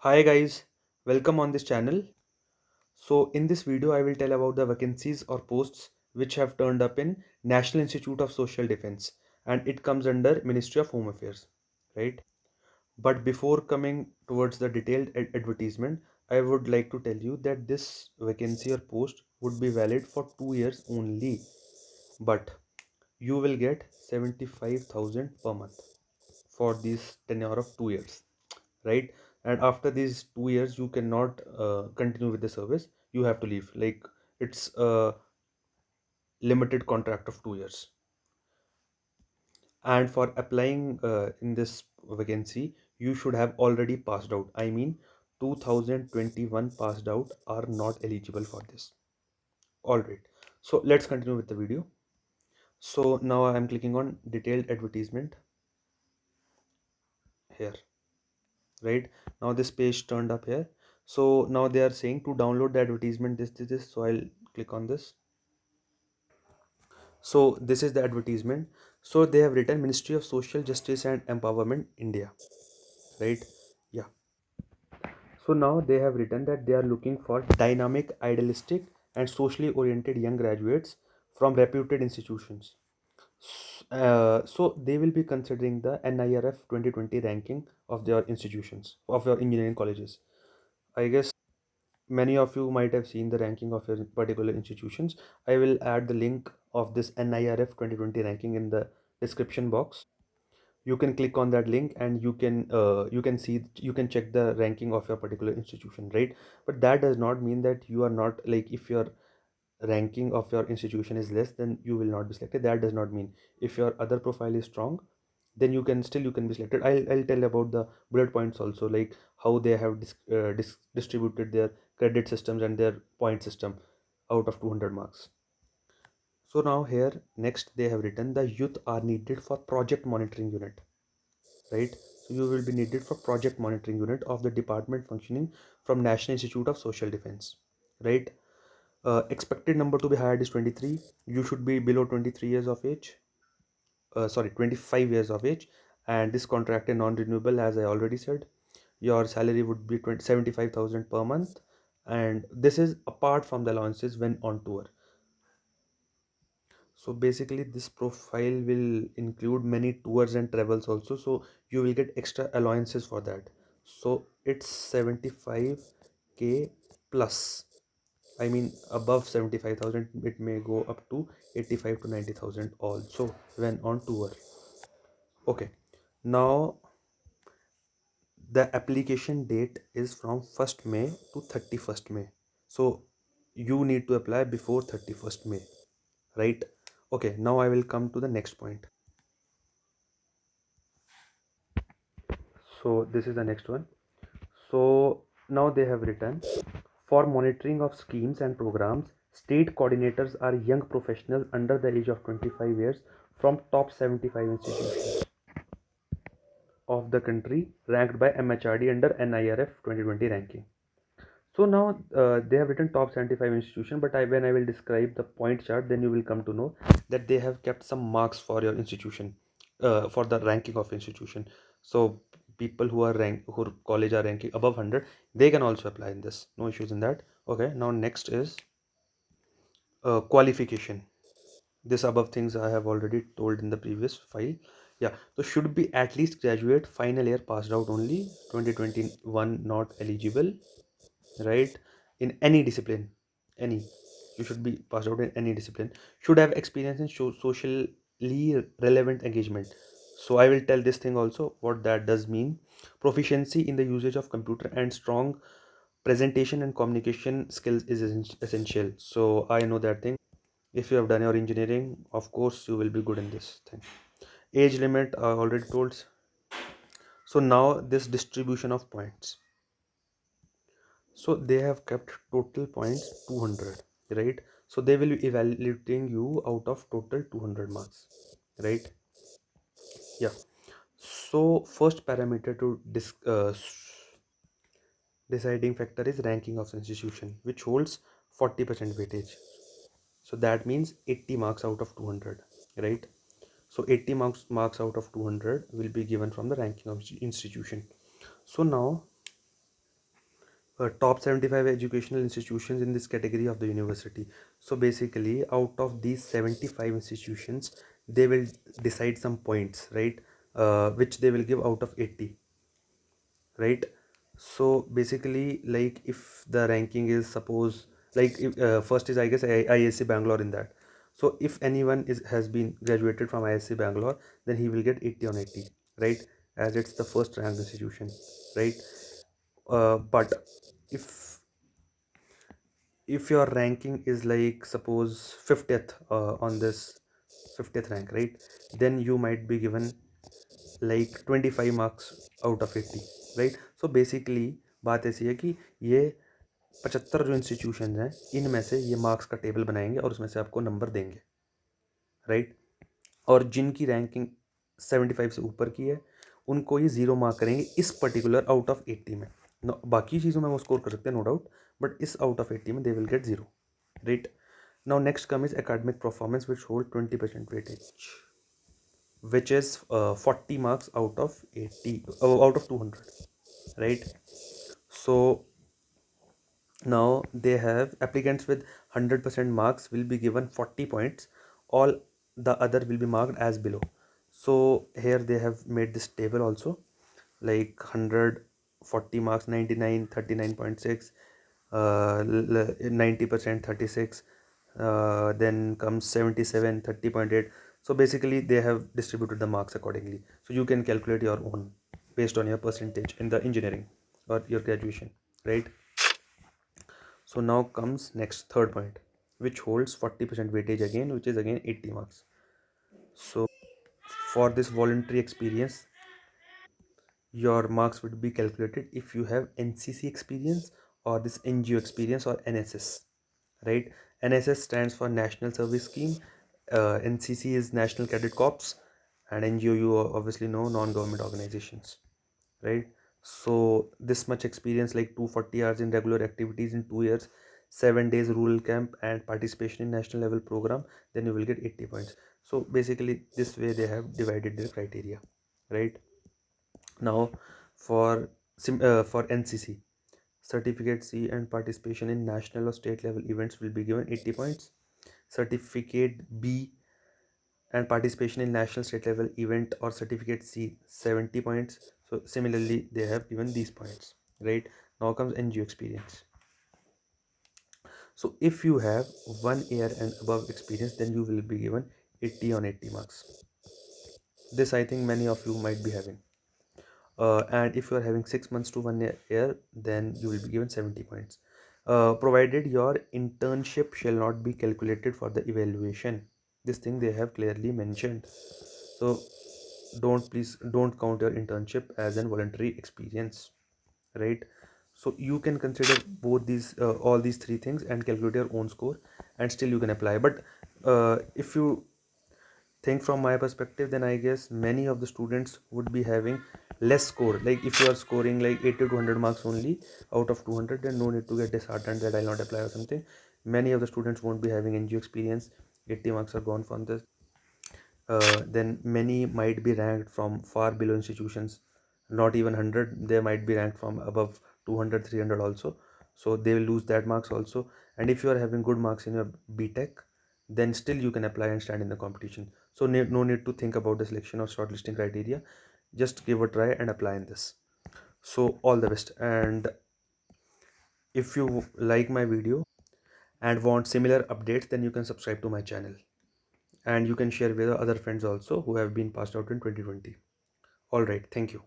Hi guys, welcome on this channel. So in this video I will tell about the vacancies or posts which have turned up in National Institute of Social Defense, and it comes under Ministry of Home Affairs, right? But before coming towards the detailed advertisement, I would like to tell you that this vacancy or post would be valid for 2 years only, but you will get 75,000 per month for this tenure of 2 years, right? And after these 2 years you cannot continue with the service. You have to leave, like it's a limited contract of 2 years. And for applying in this vacancy, you should have already passed out. I mean, 2021 passed out are not eligible for this. All right, so let's continue with the video. So now I am clicking on detailed advertisement here, right? Now this page turned up here. So now they are saying to download the advertisement, this, so I'll click on this. So this is the advertisement. So they have written Ministry of Social Justice and Empowerment, India, right? Yeah. So now they have written that they are looking for dynamic, idealistic, and socially oriented young graduates from reputed institutions. So they will be considering the NIRF 2020 ranking of their institutions, of your engineering colleges. I guess many of you might have seen the ranking of your particular institutions. I will add the link of this NIRF 2020 ranking in the description box. You can click on that link and you can check the ranking of your particular institution, right? But that does not mean that you are not, like, if your ranking of your institution is less, then you will not be selected. That does not mean, if your other profile is strong, then you can be selected. I'll tell about the bullet points also, like how they have distributed their credit systems and their point system out of 200 marks. So now here next they have written the youth are needed for project monitoring unit, right? So you will be needed for project monitoring unit of the department functioning from National Institute of Social Defense, right? Expected number to be hired is 23. You should be below 23 years of age. Sorry, 25 years of age. And this contract is non-renewable, as I already said. Your salary would be 75,000 per month, and this is apart from the allowances when on tour. So basically this profile will include many tours and travels also, so you will get extra allowances for that. So it's 75k plus, I mean above 75,000. It may go up to 85 to 90,000 also when on tour. Okay, now the application date is from 1st May to 31st May. So you need to apply before 31st May, right? Okay, now I will come to the next point. So this is the next one. So now they have written, for monitoring of schemes and programs, state coordinators are young professionals under the age of 25 years from top 75 institutions of the country ranked by MHRD under NIRF 2020 ranking. So now they have written top 75 institution, but when I will describe the point chart, then you will come to know that they have kept some marks for your institution, for the ranking of institution. So people who are who college are ranking above 100, they can also apply in this. No issues in that. Okay, now next is qualification. This above things I have already told in the previous file. Yeah, so should be at least graduate final year passed out only, 2021 not eligible, right? In any discipline, any, you should be passed out in any discipline. Should have experience in socially relevant engagement. So I will tell this thing also what that does mean. Proficiency in the usage of computer and strong presentation and communication skills is essential. So I know that thing. If you have done your engineering, of course you will be good in this thing. Age limit I already told. So now this distribution of points. So they have kept total points 200, right? So they will be evaluating you out of total 200 marks, right? Yeah. So first parameter to deciding factor is ranking of institution, which holds 40% weightage. So that means 80 marks out of 200, right? So 80 marks out of 200 will be given from the ranking of institution. So now top 75 educational institutions in this category of the university. So basically, out of these 75 institutions, they will decide some points, right? Which they will give out of 80, right? So basically, like if the ranking is, suppose, like if, first is, I guess, ISC Bangalore in that. So if anyone is has been graduated from ISC Bangalore, then he will get 80 on 80, right? As it's the first ranked institution, right? But if your ranking is like, suppose, 50th on this 50th rank, right, then you might be given like 25 marks out of 80, right? So basically बात ऐसी है कि ये 75 जो institution हैं, इनमें से ये मार्क्स का टेबल बनाएंगे और उसमें से आपको नंबर देंगे, राइट? और जिनकी रैंकिंग 75 से ऊपर की है, उनको ये ज़ीरो मार्क करेंगे इस पर्टिकुलर आउट ऑफ 80 में। बाकी चीज़ों में वो स्कोर कर सकते हैं, नो डाउट, बट इस आउट ऑफ 80 में they will get zero, right? Now next come is academic performance, which hold 20% weightage, which is 40 marks out of 80, out of 200, right? So now they have applicants with 100% marks will be given 40 points. All the other will be marked as below. So here they have made this table also, like 100, 40 marks, 99, 39.6, 90%, 36, then comes 77, 30.8. So basically they have distributed the marks accordingly. So you can calculate your own based on your percentage in the engineering or your graduation, right? So now comes next third point, which holds 40% weightage again, which is again 80 marks. So for this voluntary experience, your marks would be calculated if you have NCC experience or this NGO experience or NSS, right? NSS stands for National Service Scheme, NCC is National Cadet Corps, and NGO, you obviously know, non-government organizations, right? So this much experience, like 240 hours in regular activities in 2 years, 7 days rural camp, and participation in national level program, then you will get 80 points. So basically this way they have divided their criteria, right? Now for for NCC, certificate C and participation in national or state level events will be given 80 points. Certificate B and participation in national, state level event or certificate C, 70 points. So similarly they have given these points, right? Now comes NGO experience. So if you have 1 year and above experience, then you will be given 80 on 80 marks. This I think many of you might be having. And if you are having 6 months to 1 year, then you will be given 70 points. Provided your internship shall not be calculated for the evaluation. This thing they have clearly mentioned. So please don't count your internship as an voluntary experience, right? So you can consider both these all these three things and calculate your own score, and still you can apply. But if you think from my perspective, then I guess many of the students would be having less score. Like if you are scoring like 80 to 100 marks only out of 200, then no need to get disheartened that I'll not apply or something. Many of the students won't be having NGO experience, 80 marks are gone from this. Then many might be ranked from far below institutions, not even 100, they might be ranked from above 200, 300 also. So they will lose that marks also. And if you are having good marks in your BTech, then still you can apply and stand in the competition. So no need to think about the selection or shortlisting criteria. Just give a try and apply in this. So all the best. And if you like my video and want similar updates, then you can subscribe to my channel, and you can share with other friends also who have been passed out in 2020. All right, thank you.